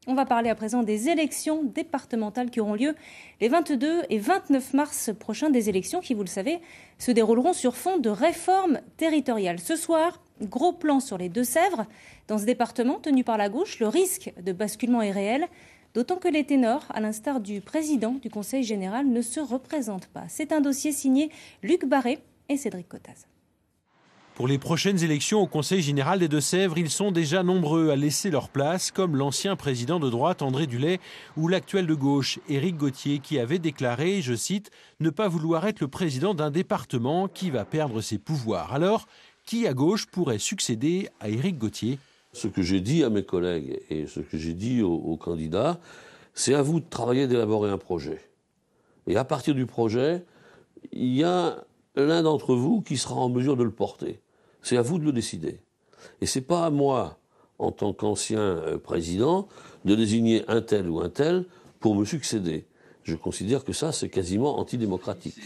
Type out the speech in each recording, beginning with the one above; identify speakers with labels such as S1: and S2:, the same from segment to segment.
S1: On va parler à présent des élections départementales qui auront lieu les 22 et 29 mars prochains. Des élections qui, vous le savez, se dérouleront sur fond de réforme territoriale. Ce soir, gros plan sur les Deux-Sèvres. Dans ce département tenu par la gauche, le risque de basculement est réel, d'autant que les ténors, à l'instar du président du Conseil général, ne se représentent pas. C'est un dossier signé Luc Barré et Cédric Cottaz.
S2: Pour les prochaines élections au Conseil général des Deux-Sèvres, ils sont déjà nombreux à laisser leur place, comme l'ancien président de droite André Dulay ou l'actuel de gauche Éric Gauthier qui avait déclaré, je cite, « ne pas vouloir être le président d'un département qui va perdre ses pouvoirs ». Alors, qui à gauche pourrait succéder à Éric Gauthier ?
S3: Ce que j'ai dit à mes collègues et ce que j'ai dit aux candidats, c'est à vous de travailler, d'élaborer un projet. Et à partir du projet, il y a l'un d'entre vous qui sera en mesure de le porter. C'est à vous de le décider. Et c'est pas à moi, en tant qu'ancien président, de désigner un tel ou un tel pour me succéder. Je considère que ça, c'est quasiment antidémocratique.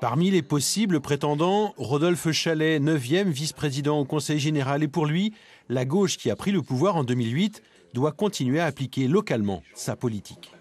S2: Parmi les possibles prétendants, Rodolphe Chalais, 9e vice-président au Conseil général. Et pour lui, la gauche qui a pris le pouvoir en 2008 doit continuer à appliquer localement sa politique.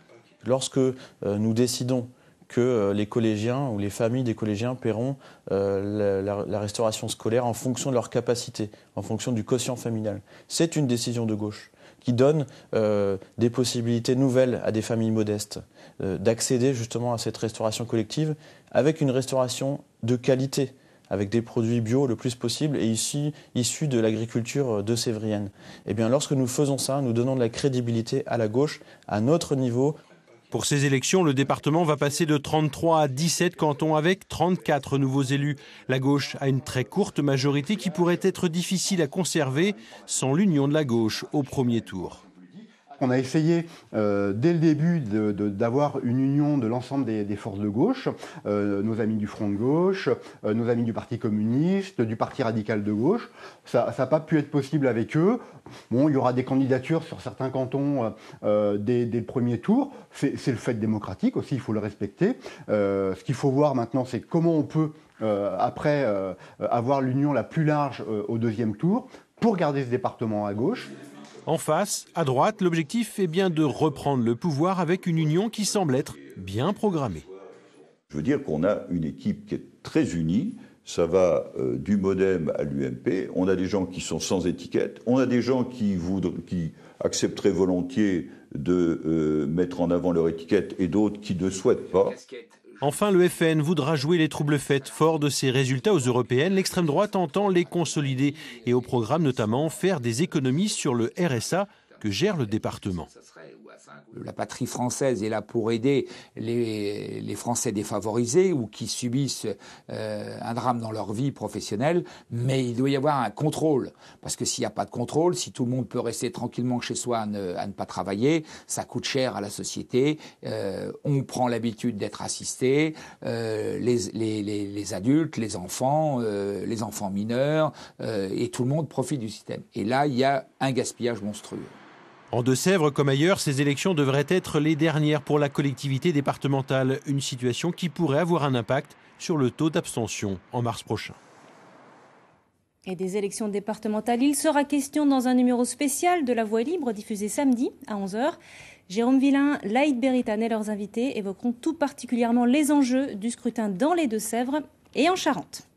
S4: Lorsque nous décidons que les collégiens ou les familles des collégiens paieront la restauration scolaire en fonction de leur capacité, en fonction du quotient familial. C'est une décision de gauche qui donne des possibilités nouvelles à des familles modestes d'accéder justement à cette restauration collective avec une restauration de qualité, avec des produits bio le plus possible et issus de l'agriculture de sévrienne. Et bien lorsque nous faisons ça, nous donnons de la crédibilité à la gauche, à notre niveau.
S2: Pour ces élections, le département va passer de 33 à 17 cantons avec 34 nouveaux élus. La gauche a une très courte majorité qui pourrait être difficile à conserver sans l'union de la gauche au premier tour.
S5: On a essayé dès le début d'avoir une union de l'ensemble des forces de gauche, nos amis du Front de gauche, nos amis du Parti communiste, du Parti radical de gauche. Ça n'a pas pu être possible avec eux. Bon, il y aura des candidatures sur certains cantons dès le premier tour. C'est le fait démocratique aussi, il faut le respecter. Ce qu'il faut voir maintenant, c'est comment on peut, après, avoir l'union la plus large au deuxième tour pour garder ce département à gauche.
S2: En face, à droite, l'objectif est bien de reprendre le pouvoir avec une union qui semble être bien programmée.
S6: Je veux dire qu'on a une équipe qui est très unie. Ça va du MoDem à l'UMP. On a des gens qui sont sans étiquette. On a des gens qui accepteraient volontiers de mettre en avant leur étiquette et d'autres qui ne souhaitent pas.
S2: Enfin, le FN voudra jouer les troubles faits. Fort de ses résultats aux européennes, l'extrême droite entend les consolider et au programme notamment faire des économies sur le RSA que gère le département.
S7: La patrie française est là pour aider les Français défavorisés ou qui subissent un drame dans leur vie professionnelle, mais il doit y avoir un contrôle. Parce que s'il n'y a pas de contrôle, si tout le monde peut rester tranquillement chez soi à ne pas travailler, ça coûte cher à la société, on prend l'habitude d'être assisté, les adultes, les enfants mineurs, et tout le monde profite du système. Et là, il y a un gaspillage monstrueux.
S2: En Deux-Sèvres comme ailleurs, ces élections devraient être les dernières pour la collectivité départementale. Une situation qui pourrait avoir un impact sur le taux d'abstention en mars prochain.
S1: Et des élections départementales, il sera question dans un numéro spécial de La Voix libre diffusé samedi à 11h. Jérôme Villain, Laïd Beritan et leurs invités évoqueront tout particulièrement les enjeux du scrutin dans les Deux-Sèvres et en Charente.